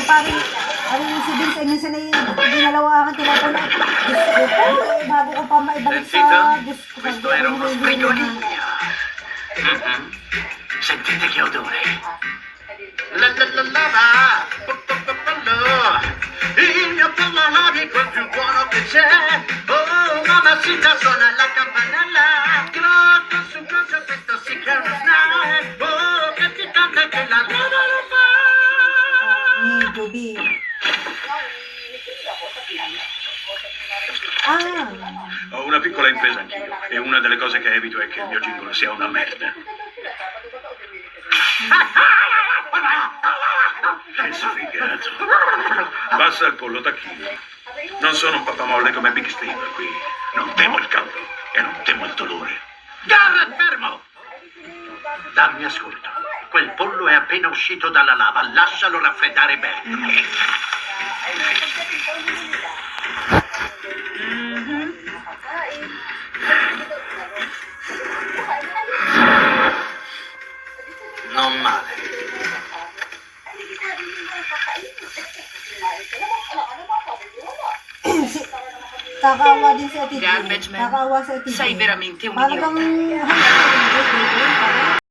parang si Vince ay minsan ay ginalawa ang telepono. Diyos ko po, bago ko pa maibalik sa Diyos ko. Questo era uno sprigolinio. Sentite che odore. La la la la la. Il mio pollo è più buono che c'è. Oh, mamacita suona la campanella. Grosso su grosso, questo sì che è uno snack. Oh, che ti canta che la luna lo fa. Ni Bubi. Ho una piccola impresa anch'io e una delle cose che evito è che il mio jingle sia una merda. Che sfigato. Basta il pollo tacchino. Non sono un papamolle come Big Steve qui. Non temo il caldo e non temo il dolore. Garrett, fermo! Dammi ascolto. Quel pollo è appena uscito dalla lava. Lascialo raffreddare bene. Non male. Kakaawa din si Ate Garbage man. Kakaawa si Ate Sei veramente un Talagang idiota. hanggang